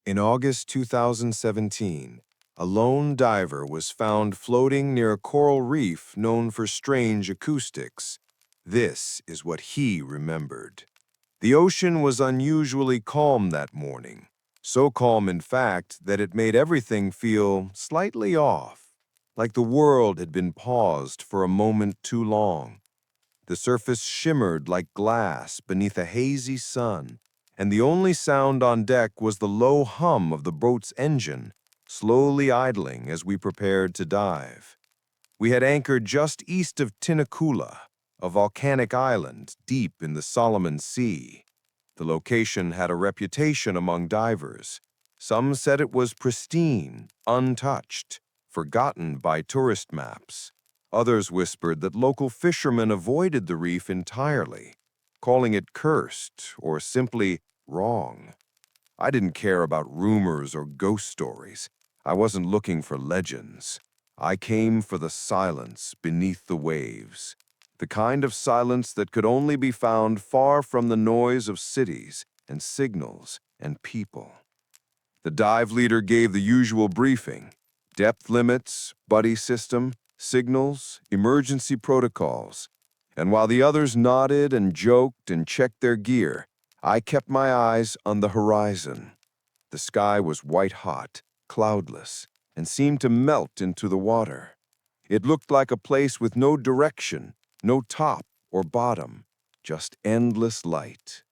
In August 2017, a lone diver was found floating near a coral reef known for strange acoustics. This is what he remembered. The ocean was unusually calm that morning, so calm in fact that it made everything feel slightly off, like the world had been paused for a moment too long. The surface shimmered like glass beneath a hazy sun, and the only sound on deck was the low hum of the boat's engine, slowly idling as we prepared to dive. We had anchored just east of Tinakula, a volcanic island deep in the Solomon Sea. The location had a reputation among divers. Some said it was pristine, untouched, forgotten by tourist maps. Others whispered that local fishermen avoided the reef entirely, calling it cursed or simply wrong. I didn't care about rumors or ghost stories. I wasn't looking for legends. I came for the silence beneath the waves, the kind of silence that could only be found far from the noise of cities and signals and people. The dive leader gave the usual briefing: depth limits, buddy system, signals, emergency protocols. And while the others nodded and joked and checked their gear, I kept my eyes on the horizon. The sky was white-hot, cloudless, and seemed to melt into the water. It looked like a place with no direction, no top or bottom, just endless light.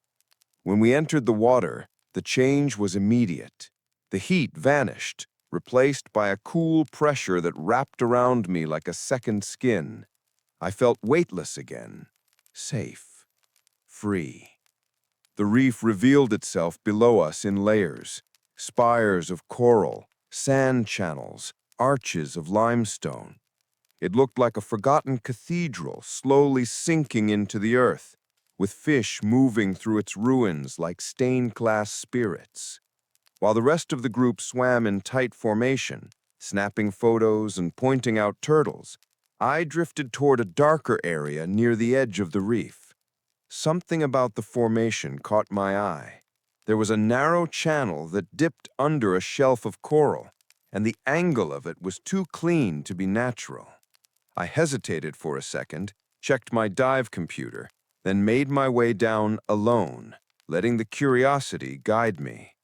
When we entered the water, the change was immediate. The heat vanished, replaced by a cool pressure that wrapped around me like a second skin. I felt weightless again, safe, free. The reef revealed itself below us in layers: spires of coral, sand channels, arches of limestone. It looked like a forgotten cathedral slowly sinking into the earth, with fish moving through its ruins like stained-glass spirits. While the rest of the group swam in tight formation, snapping photos and pointing out turtles, I drifted toward a darker area near the edge of the reef. Something about the formation caught my eye. There was a narrow channel that dipped under a shelf of coral, and the angle of it was too clean to be natural. I hesitated for a second, checked my dive computer, then made my way down alone, letting the curiosity guide me.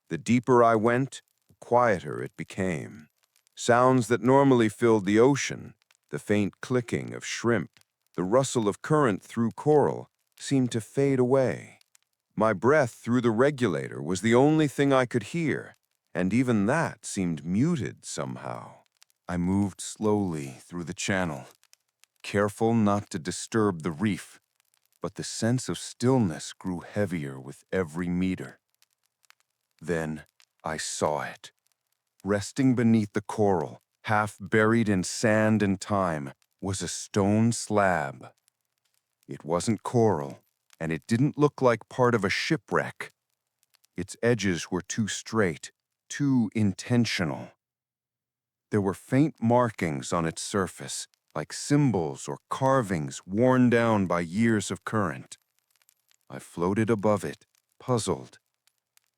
The deeper I went, the quieter it became. Sounds that normally filled the ocean, the faint clicking of shrimp, the rustle of current through coral, seemed to fade away. My breath through the regulator was the only thing I could hear, and even that seemed muted somehow. I moved slowly through the channel, careful not to disturb the reef, but the sense of stillness grew heavier with every meter. Then I saw it. Resting beneath the coral, half buried in sand and time, was a stone slab. It wasn't coral, and it didn't look like part of a shipwreck. Its edges were too straight, too intentional. There were faint markings on its surface, like symbols or carvings worn down by years of current. I floated above it, puzzled.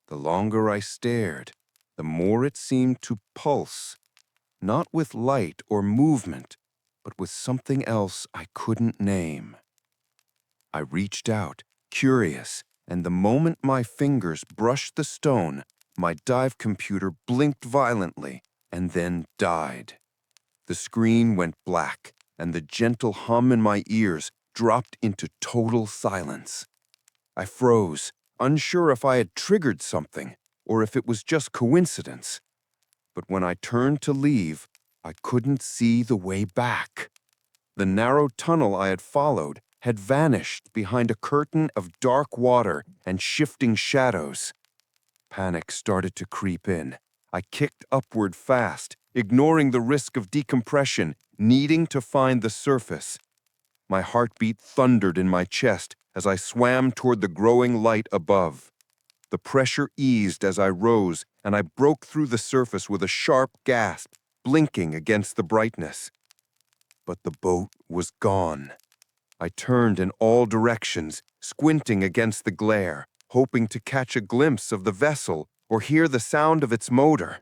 The longer I stared, the more it seemed to pulse, not with light or movement, but with something else I couldn't name. I reached out, curious, and the moment my fingers brushed the stone, my dive computer blinked violently and then died. The screen went black, and the gentle hum in my ears dropped into total silence. I froze, unsure if I had triggered something or if it was just coincidence. But when I turned to leave, I couldn't see the way back. The narrow tunnel I had followed had vanished behind a curtain of dark water and shifting shadows. Panic started to creep in. I kicked upward fast, ignoring the risk of decompression, needing to find the surface. My heartbeat thundered in my chest as I swam toward the growing light above. The pressure eased as I rose, and I broke through the surface with a sharp gasp, blinking against the brightness. But the boat was gone. I turned in all directions, squinting against the glare, hoping to catch a glimpse of the vessel or hear the sound of its motor.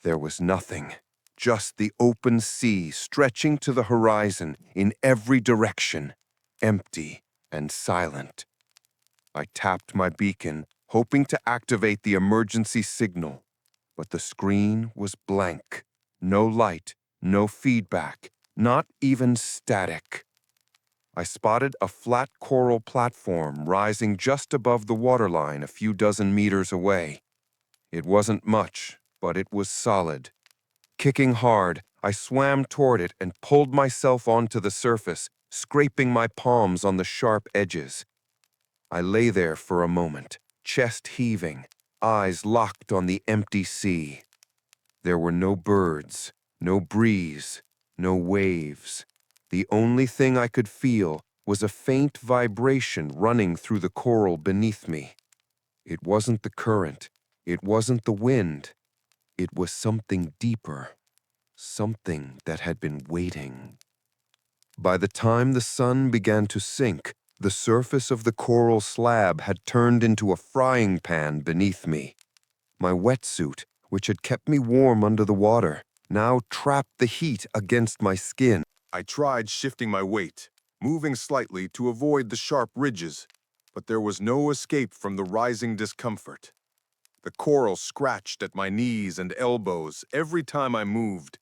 There was nothing, just the open sea stretching to the horizon in every direction, empty and silent. I tapped my beacon, hoping to activate the emergency signal, but the screen was blank. No light, no feedback, not even static. I spotted a flat coral platform rising just above the waterline a few dozen meters away. It wasn't much, but it was solid. Kicking hard, I swam toward it and pulled myself onto the surface, scraping my palms on the sharp edges. I lay there for a moment, chest heaving, eyes locked on the empty sea. There were no birds, no breeze, no waves. The only thing I could feel was a faint vibration running through the coral beneath me. It wasn't the current, it wasn't the wind. It was something deeper, something that had been waiting. By the time the sun began to sink, the surface of the coral slab had turned into a frying pan beneath me. My wetsuit, which had kept me warm under the water, now trapped the heat against my skin. I tried shifting my weight, moving slightly to avoid the sharp ridges, but there was no escape from the rising discomfort. The coral scratched at my knees and elbows every time I moved.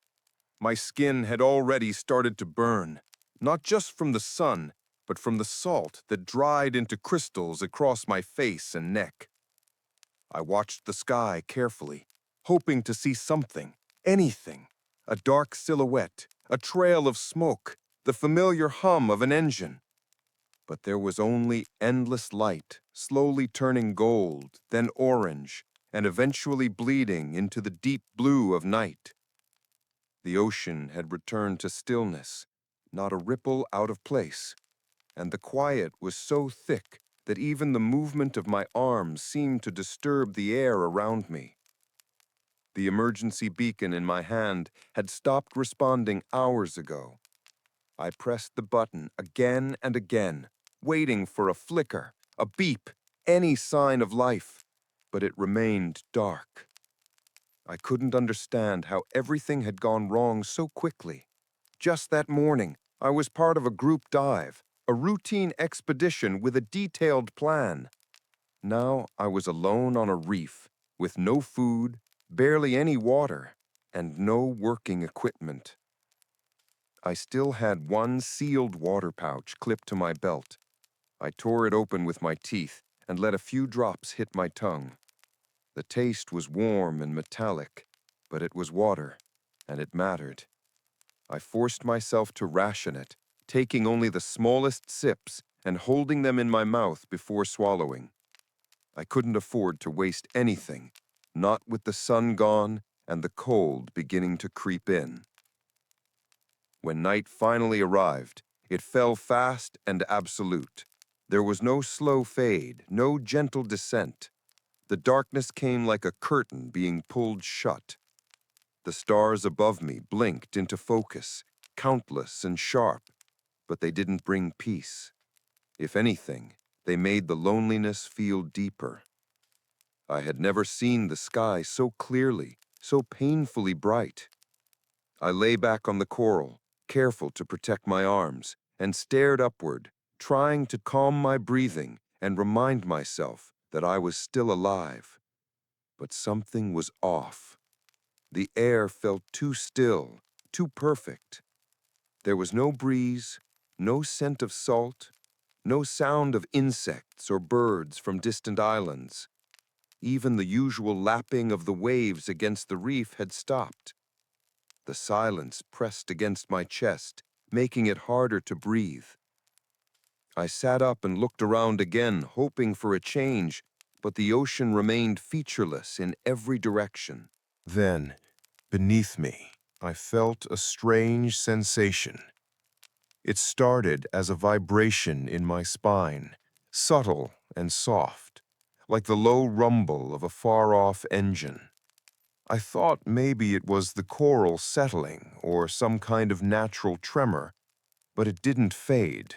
My skin had already started to burn, not just from the sun, but from the salt that dried into crystals across my face and neck. I watched the sky carefully, hoping to see something, anything, a dark silhouette, a trail of smoke, the familiar hum of an engine. But there was only endless light, slowly turning gold, then orange, and eventually bleeding into the deep blue of night. The ocean had returned to stillness, not a ripple out of place, and the quiet was so thick that even the movement of my arms seemed to disturb the air around me. The emergency beacon in my hand had stopped responding hours ago. I pressed the button again and again, waiting for a flicker, a beep, any sign of life, but it remained dark. I couldn't understand how everything had gone wrong so quickly. Just that morning, I was part of a group dive, a routine expedition with a detailed plan. Now I was alone on a reef, with no food, barely any water, and no working equipment. I still had one sealed water pouch clipped to my belt. I tore it open with my teeth and let a few drops hit my tongue. The taste was warm and metallic, but it was water, and it mattered. I forced myself to ration it, taking only the smallest sips and holding them in my mouth before swallowing. I couldn't afford to waste anything, not with the sun gone and the cold beginning to creep in. When night finally arrived, it fell fast and absolute. There was no slow fade, no gentle descent. The darkness came like a curtain being pulled shut. The stars above me blinked into focus, countless and sharp, but they didn't bring peace. If anything, they made the loneliness feel deeper. I had never seen the sky so clearly, so painfully bright. I lay back on the coral, careful to protect my arms, and stared upward, trying to calm my breathing and remind myself that I was still alive. But something was off. The air felt too still, too perfect. There was no breeze, no scent of salt, no sound of insects or birds from distant islands. Even the usual lapping of the waves against the reef had stopped. The silence pressed against my chest, making it harder to breathe. I sat up and looked around again, hoping for a change, but the ocean remained featureless in every direction. Then, beneath me, I felt a strange sensation. It started as a vibration in my spine, subtle and soft, like the low rumble of a far-off engine. I thought maybe it was the coral settling or some kind of natural tremor, but it didn't fade.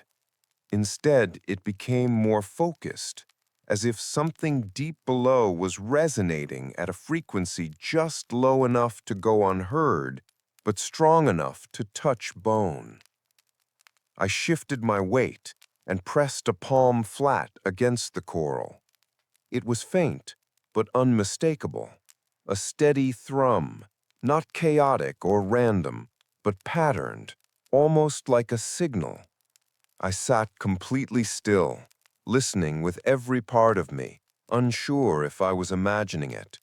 Instead, it became more focused, as if something deep below was resonating at a frequency just low enough to go unheard, but strong enough to touch bone. I shifted my weight and pressed a palm flat against the coral. It was faint, but unmistakable. A steady thrum, not chaotic or random, but patterned, almost like a signal. I sat completely still, listening with every part of me, unsure if I was imagining it.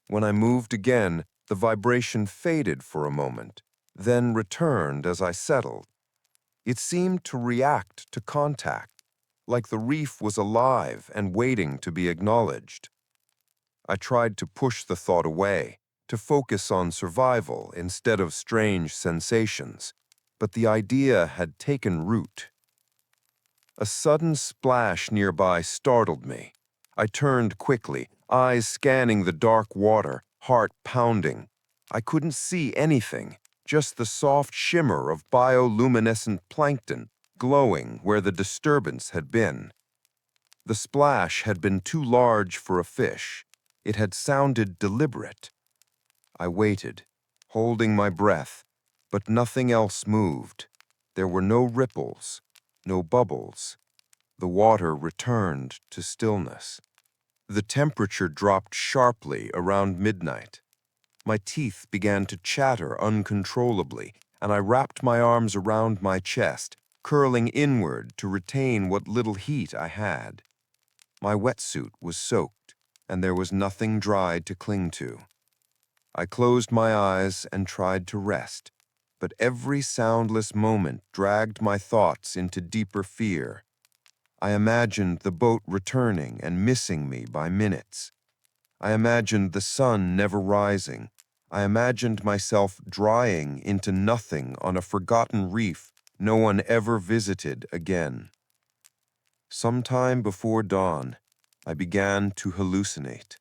When I moved again, the vibration faded for a moment, then returned as I settled. It seemed to react to contact, like the reef was alive and waiting to be acknowledged. I tried to push the thought away, to focus on survival instead of strange sensations, but the idea had taken root. A sudden splash nearby startled me. I turned quickly, eyes scanning the dark water, heart pounding. I couldn't see anything, just the soft shimmer of bioluminescent plankton glowing where the disturbance had been. The splash had been too large for a fish. It had sounded deliberate. I waited, holding my breath, but nothing else moved. There were no ripples, no bubbles. The water returned to stillness. The temperature dropped sharply around midnight. My teeth began to chatter uncontrollably, and I wrapped my arms around my chest, curling inward to retain what little heat I had. My wetsuit was soaked, and there was nothing dry to cling to. I closed my eyes and tried to rest, but every soundless moment dragged my thoughts into deeper fear. I imagined the boat returning and missing me by minutes. I imagined the sun never rising. I imagined myself drying into nothing on a forgotten reef no one ever visited again. Sometime before dawn, I began to hallucinate.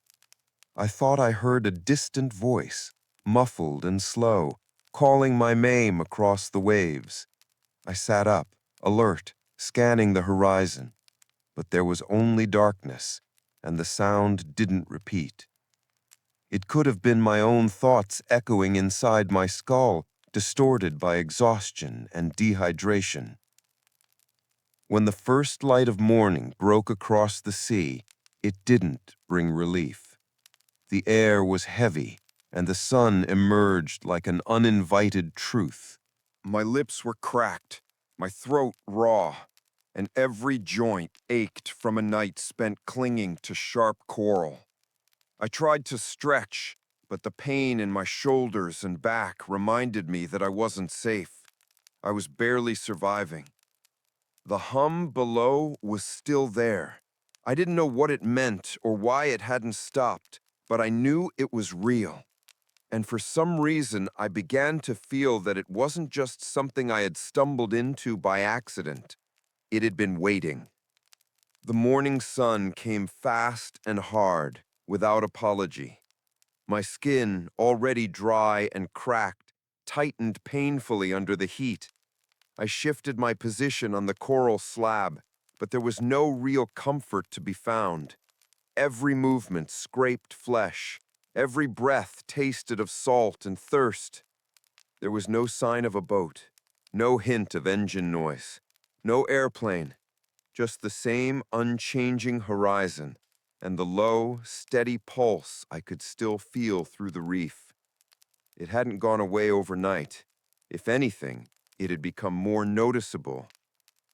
I thought I heard a distant voice, muffled and slow, calling my name across the waves. I sat up, alert, scanning the horizon. But there was only darkness, and the sound didn't repeat. It could have been my own thoughts echoing inside my skull, distorted by exhaustion and dehydration. When the first light of morning broke across the sea, it didn't bring relief. The air was heavy, and the sun emerged like an uninvited truth. My lips were cracked, my throat raw, and every joint ached from a night spent clinging to sharp coral. I tried to stretch, but the pain in my shoulders and back reminded me that I wasn't safe. I was barely surviving. The hum below was still there. I didn't know what it meant or why it hadn't stopped, but I knew it was real. And for some reason, I began to feel that it wasn't just something I had stumbled into by accident. It had been waiting. The morning sun came fast and hard, without apology. My skin, already dry and cracked, tightened painfully under the heat. I shifted my position on the coral slab, but there was no real comfort to be found. Every movement scraped flesh. Every breath tasted of salt and thirst. There was no sign of a boat, no hint of engine noise, no airplane, just the same unchanging horizon and the low, steady pulse I could still feel through the reef. It hadn't gone away overnight. If anything, it had become more noticeable.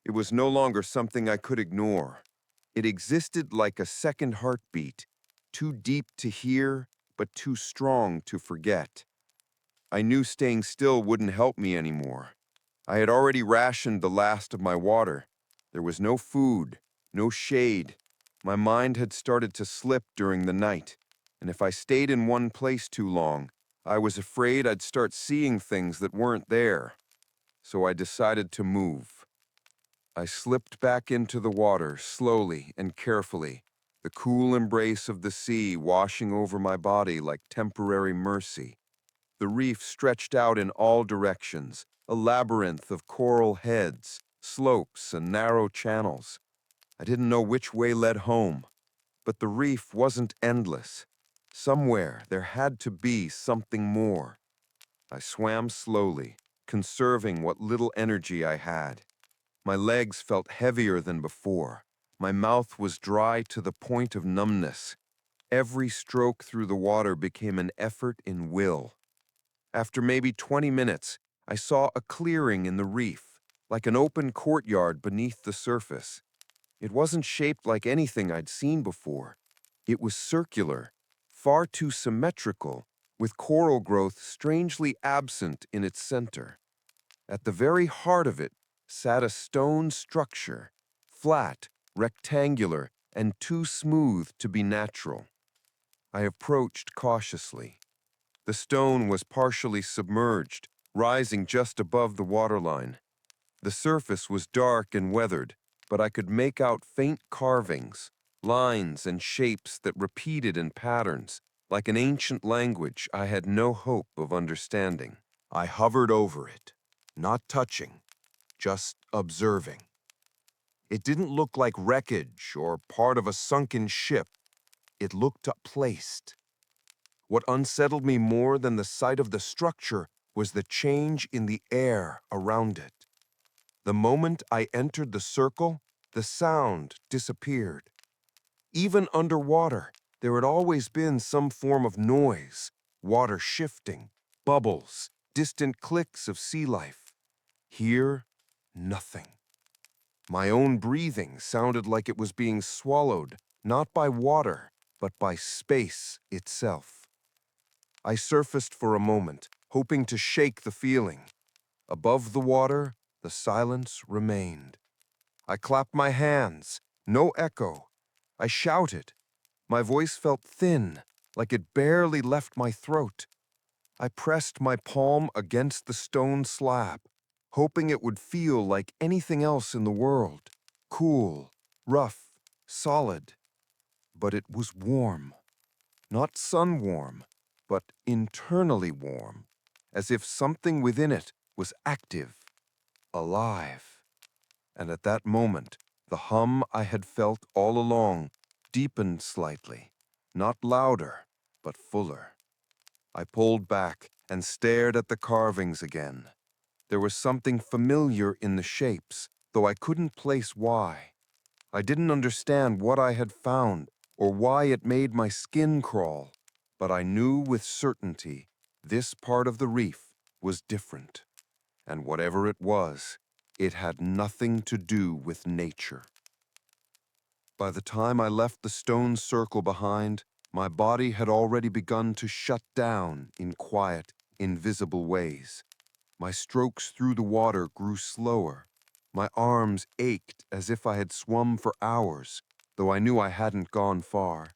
It was no longer something I could ignore. It existed like a second heartbeat, too deep to hear, but too strong to forget. I knew staying still wouldn't help me anymore. I had already rationed the last of my water. There was no food, no shade. My mind had started to slip during the night, and if I stayed in one place too long, I was afraid I'd start seeing things that weren't there. So I decided to move. I slipped back into the water slowly and carefully, the cool embrace of the sea washing over my body like temporary mercy. The reef stretched out in all directions, a labyrinth of coral heads, slopes, and narrow channels. I didn't know which way led home, but the reef wasn't endless. Somewhere there had to be something more. I swam slowly, conserving what little energy I had. My legs felt heavier than before. My mouth was dry to the point of numbness. Every stroke through the water became an effort in will. After maybe 20 minutes, I saw a clearing in the reef, like an open courtyard beneath the surface. It wasn't shaped like anything I'd seen before. It was circular, far too symmetrical, with coral growth strangely absent in its center. At the very heart of it sat a stone structure, flat, rectangular, and too smooth to be natural. I approached cautiously. The stone was partially submerged, rising just above the waterline. The surface was dark and weathered, but I could make out faint carvings, lines and shapes that repeated in patterns, like an ancient language I had no hope of understanding. I hovered over it, not touching, just observing. It didn't look like wreckage or part of a sunken ship. It looked placed. What unsettled me more than the sight of the structure was the change in the air around it. The moment I entered the circle, the sound disappeared. Even underwater, there had always been some form of noise, water shifting, bubbles, distant clicks of sea life. Here, nothing. My own breathing sounded like it was being swallowed, not by water, but by space itself. I surfaced for a moment, hoping to shake the feeling. Above the water, the silence remained. I clapped my hands. No echo. I shouted. My voice felt thin, like it barely left my throat. I pressed my palm against the stone slab, hoping it would feel like anything else in the world. Cool, rough, solid. But it was warm. Not sun-warm, but internally warm, as if something within it was active, alive. And at that moment, the hum I had felt all along deepened slightly, not louder, but fuller. I pulled back and stared at the carvings again. There was something familiar in the shapes, though I couldn't place why. I didn't understand what I had found or why it made my skin crawl, but I knew with certainty this part of the reef was different, and whatever it had nothing to do with nature. By the time I left the stone circle behind, my body had already begun to shut down in quiet, invisible ways. My strokes through the water grew slower. My arms ached as if I had swum for hours, though I knew I hadn't gone far.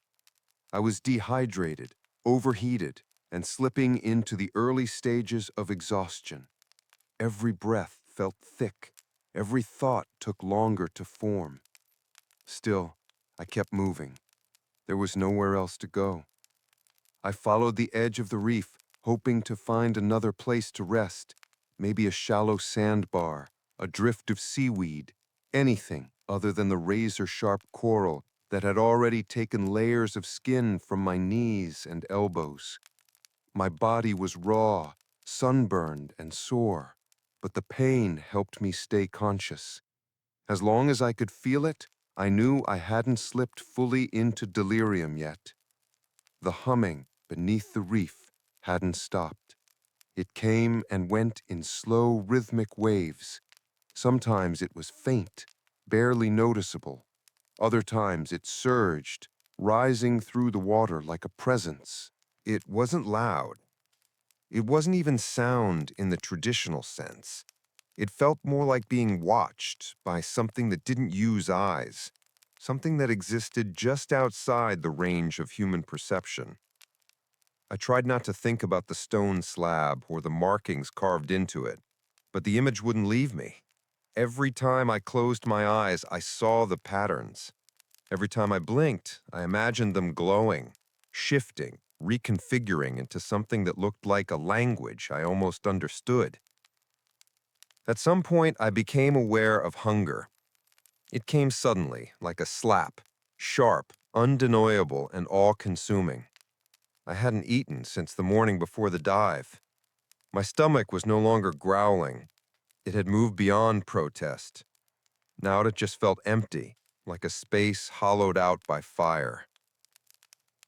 I was dehydrated, overheated, and slipping into the early stages of exhaustion. Every breath felt thick. Every thought took longer to form. Still, I kept moving. There was nowhere else to go. I followed the edge of the reef, hoping to find another place to rest, maybe a shallow sandbar, a drift of seaweed, anything other than the razor-sharp coral that had already taken layers of skin from my knees and elbows. My body was raw, sunburned, and sore, but the pain helped me stay conscious. As long as I could feel it, I knew I hadn't slipped fully into delirium yet. The humming beneath the reef hadn't stopped. It came and went in slow, rhythmic waves. Sometimes it was faint, barely noticeable. Other times it surged, rising through the water like a presence. It wasn't loud. It wasn't even sound in the traditional sense. It felt more like being watched by something that didn't use eyes, something that existed just outside the range of human perception. I tried not to think about the stone slab or the markings carved into it, but the image wouldn't leave me. Every time I closed my eyes, I saw the patterns. Every time I blinked, I imagined them glowing, shifting, reconfiguring into something that looked like a language I almost understood. At some point, I became aware of hunger. It came suddenly, like a slap, sharp, undeniable, and all-consuming. I hadn't eaten since the morning before the dive. My stomach was no longer growling. It had moved beyond protest. Now it just felt empty, like a space hollowed out by fire.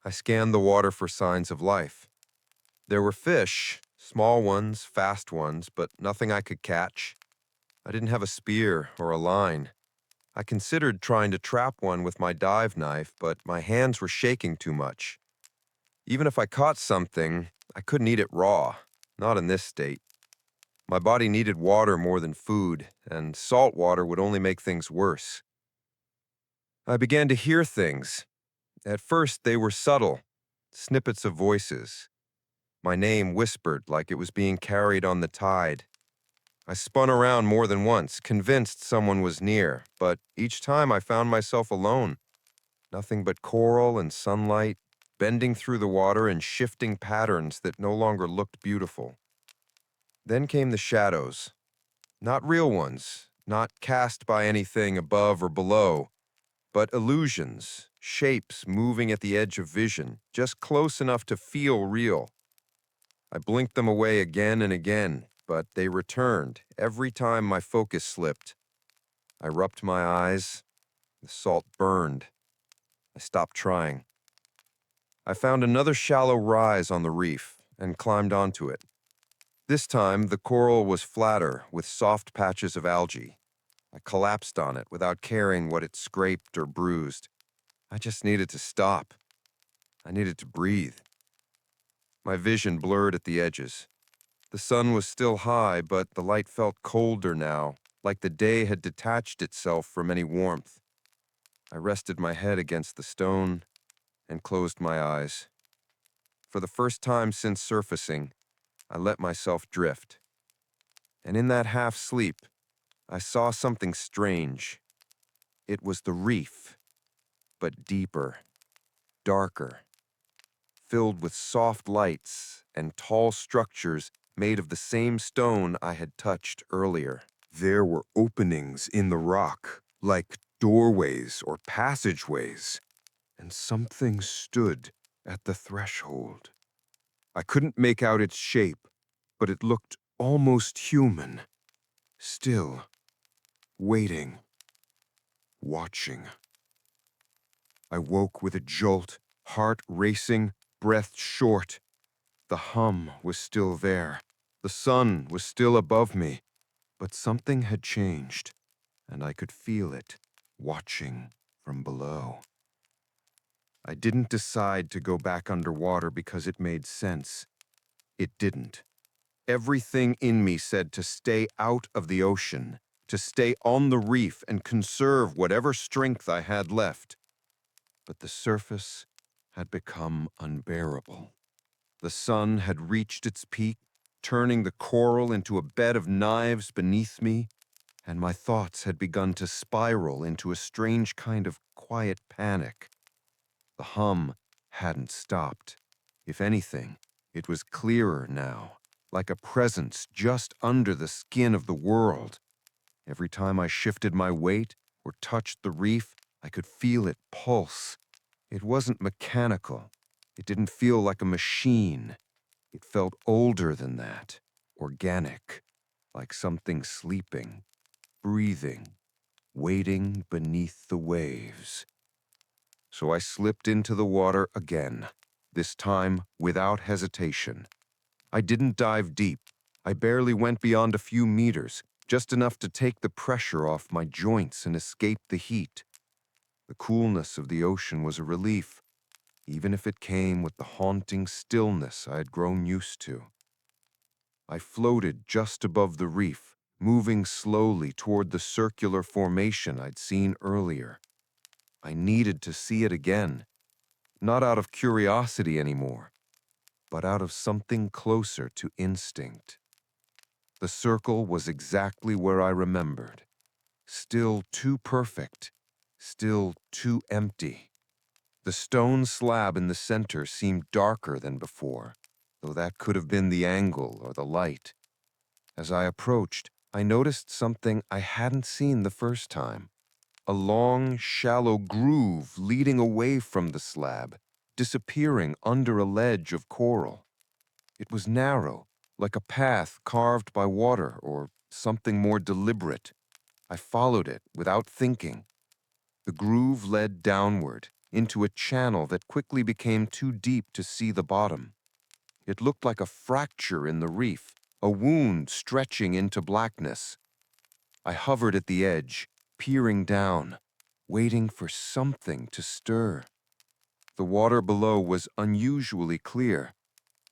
I scanned the water for signs of life. There were fish, small ones, fast ones, but nothing I could catch. I didn't have a spear or a line. I considered trying to trap one with my dive knife, but my hands were shaking too much. Even if I caught something, I couldn't eat it raw, not in this state. My body needed water more than food, and salt water would only make things worse. I began to hear things. At first, they were subtle, snippets of voices. My name whispered like it was being carried on the tide. I spun around more than once, convinced someone was near, but each time I found myself alone. Nothing but coral and sunlight, bending through the water in shifting patterns that no longer looked beautiful. Then came the shadows. Not real ones, not cast by anything above or below, but illusions, shapes moving at the edge of vision, just close enough to feel real. I blinked them away again and again, but they returned every time my focus slipped. I rubbed my eyes. The salt burned. I stopped trying. I found another shallow rise on the reef and climbed onto it. This time, the coral was flatter with soft patches of algae. I collapsed on it without caring what it scraped or bruised. I just needed to stop. I needed to breathe. My vision blurred at the edges. The sun was still high, but the light felt colder now, like the day had detached itself from any warmth. I rested my head against the stone and closed my eyes. For the first time since surfacing, I let myself drift. And in that half sleep, I saw something strange. It was the reef, but deeper, darker, filled with soft lights and tall structures made of the same stone I had touched earlier. There were openings in the rock, like doorways or passageways, and something stood at the threshold. I couldn't make out its shape, but it looked almost human, still, waiting, watching. I woke with a jolt, heart racing, breath short. The hum was still there. The sun was still above me, but something had changed, and I could feel it, watching from below. I didn't decide to go back underwater because it made sense. It didn't. Everything in me said to stay out of the ocean, to stay on the reef and conserve whatever strength I had left. But the surface had become unbearable. The sun had reached its peak, turning the coral into a bed of knives beneath me, and my thoughts had begun to spiral into a strange kind of quiet panic. The hum hadn't stopped. If anything, it was clearer now, like a presence just under the skin of the world. Every time I shifted my weight or touched the reef, I could feel it pulse. It wasn't mechanical. It didn't feel like a machine. It felt older than that, organic, like something sleeping, breathing, waiting beneath the waves. So I slipped into the water again, this time without hesitation. I didn't dive deep. I barely went beyond a few meters, just enough to take the pressure off my joints and escape the heat. The coolness of the ocean was a relief, even if it came with the haunting stillness I had grown used to. I floated just above the reef, moving slowly toward the circular formation I'd seen earlier. I needed to see it again, not out of curiosity anymore, but out of something closer to instinct. The circle was exactly where I remembered, still too perfect, still too empty. The stone slab in the center seemed darker than before, though that could have been the angle or the light. As I approached, I noticed something I hadn't seen the first time. a long, shallow groove leading away from the slab, disappearing under a ledge of coral. It was narrow, like a path carved by water or something more deliberate. I followed it without thinking. The groove led downward into a channel that quickly became too deep to see the bottom. It looked like a fracture in the reef, a wound stretching into blackness. I hovered at the edge, peering down, waiting for something to stir. The water below was unusually clear,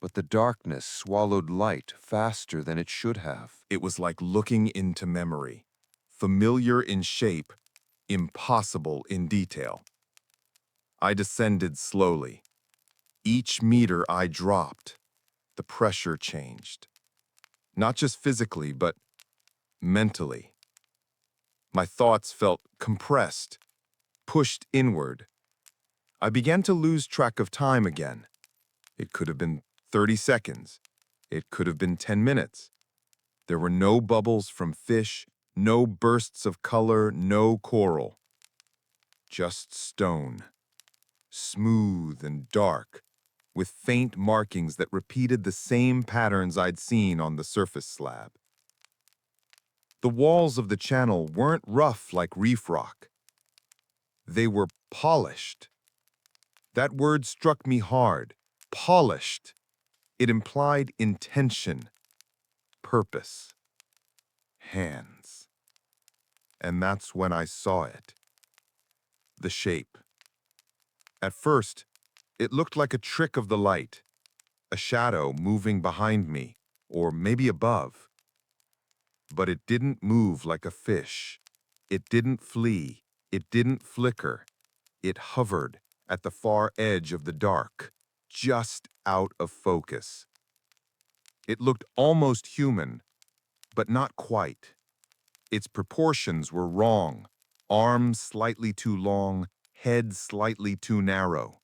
but the darkness swallowed light faster than it should have. It was like looking into memory, familiar in shape, impossible in detail. I descended slowly. Each meter I dropped, the pressure changed. Not just physically, but mentally. My thoughts felt compressed, pushed inward. I began to lose track of time again. It could have been 30 seconds. It could have been 10 minutes. There were no bubbles from fish, no bursts of color, no coral. Just stone, smooth and dark, with faint markings that repeated the same patterns I'd seen on the surface slab. The walls of the channel weren't rough like reef rock. They were polished. That word struck me hard. Polished. It implied intention, purpose, hands. And that's when I saw it. The shape. At first, it looked like a trick of the light, a shadow moving behind me, or maybe above. But it didn't move like a fish. It didn't flee. It didn't flicker. It hovered at the far edge of the dark, just out of focus. It looked almost human, but not quite. Its proportions were wrong. Arms slightly too long, head slightly too narrow.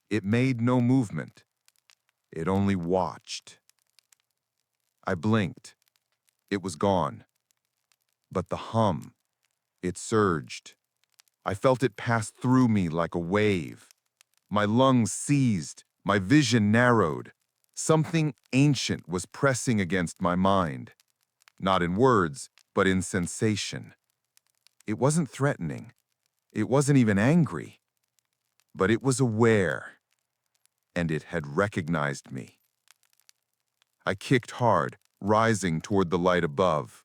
It made no movement. It only watched. I blinked. It was gone. But the hum, it surged. I felt it pass through me like a wave. My lungs seized, my vision narrowed. Something ancient was pressing against my mind. Not in words, but in sensation. It wasn't threatening. It wasn't even angry. But it was aware. And it had recognized me. I kicked hard, rising toward the light above.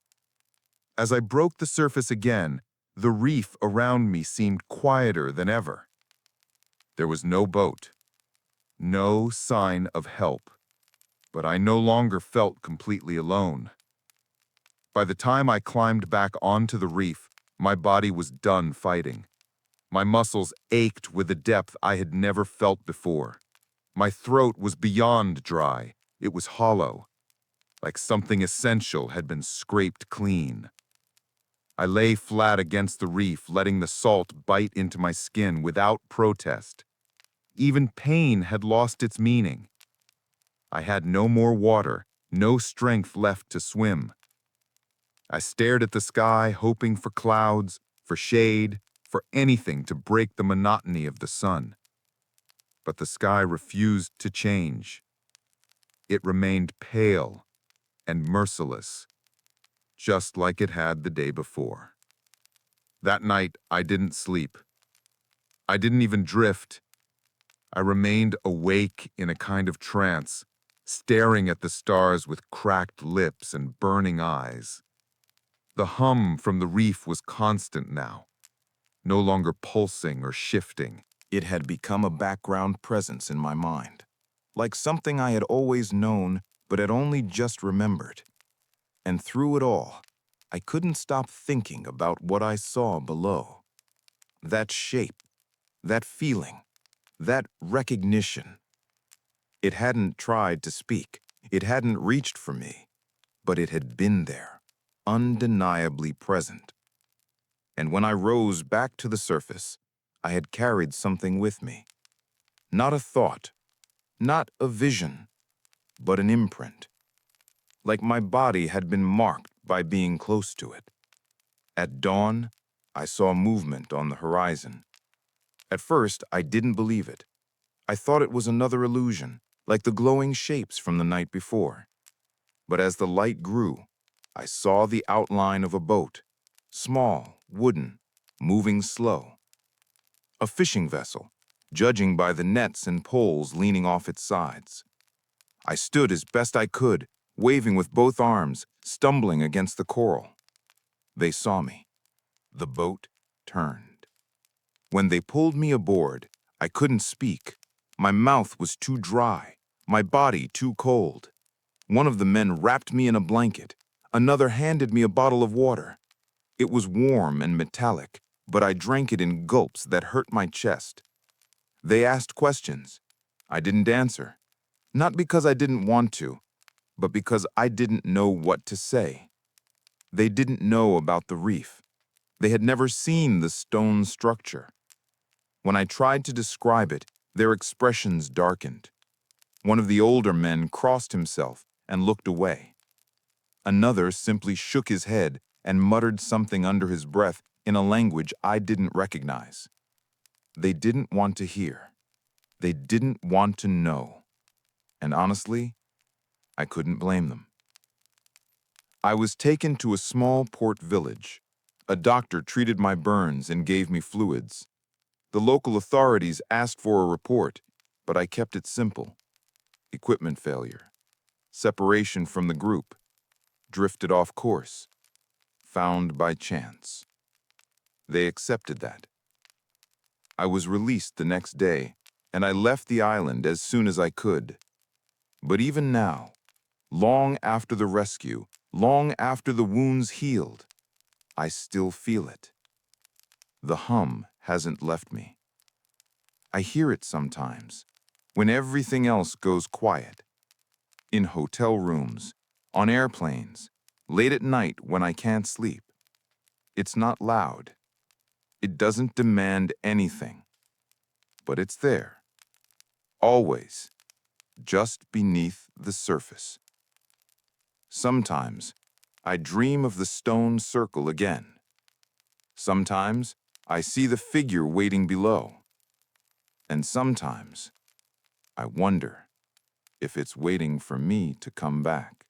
As I broke the surface again, the reef around me seemed quieter than ever. There was no boat, no sign of help, but I no longer felt completely alone. By the time I climbed back onto the reef, my body was done fighting. My muscles ached with a depth I had never felt before. My throat was beyond dry. It was hollow, like something essential had been scraped clean. I lay flat against the reef, letting the salt bite into my skin without protest. Even pain had lost its meaning. I had no more water, no strength left to swim. I stared at the sky, hoping for clouds, for shade, for anything to break the monotony of the sun. But the sky refused to change. It remained pale and merciless, just like it had the day before. That night, I didn't sleep. I didn't even drift. I remained awake in a kind of trance, staring at the stars with cracked lips and burning eyes. The hum from the reef was constant now, no longer pulsing or shifting. It had become a background presence in my mind, like something I had always known but had only just remembered. And through it all, I couldn't stop thinking about what I saw below. That shape, that feeling, that recognition. It hadn't tried to speak, it hadn't reached for me, but it had been there, undeniably present. And when I rose back to the surface, I had carried something with me. Not a thought, not a vision, but an imprint. Like my body had been marked by being close to it. At dawn, I saw movement on the horizon. At first, I didn't believe it. I thought it was another illusion, like the glowing shapes from the night before. But as the light grew, I saw the outline of a boat, small, wooden, moving slow. A fishing vessel, judging by the nets and poles leaning off its sides. I stood as best I could, waving with both arms, stumbling against the coral. They saw me. The boat turned. When they pulled me aboard, I couldn't speak. My mouth was too dry, my body too cold. One of the men wrapped me in a blanket. Another handed me a bottle of water. It was warm and metallic, but I drank it in gulps that hurt my chest. They asked questions. I didn't answer. Not because I didn't want to, but because I didn't know what to say. They didn't know about the reef. They had never seen the stone structure. When I tried to describe it, their expressions darkened. One of the older men crossed himself and looked away. Another simply shook his head and muttered something under his breath in a language I didn't recognize. They didn't want to hear. They didn't want to know. And honestly, I couldn't blame them. I was taken to a small port village. A doctor treated my burns and gave me fluids. The local authorities asked for a report, but I kept it simple. Equipment failure, separation from the group, drifted off course, found by chance. They accepted that. I was released the next day, and I left the island as soon as I could. But even now, long after the rescue, long after the wounds healed, I still feel it. The hum hasn't left me. I hear it sometimes, when everything else goes quiet. In hotel rooms, on airplanes, late at night when I can't sleep. It's not loud. It doesn't demand anything. But it's there. Always. Just beneath the surface. Sometimes, I dream of the stone circle again. Sometimes, I see the figure waiting below. And sometimes, I wonder if it's waiting for me to come back.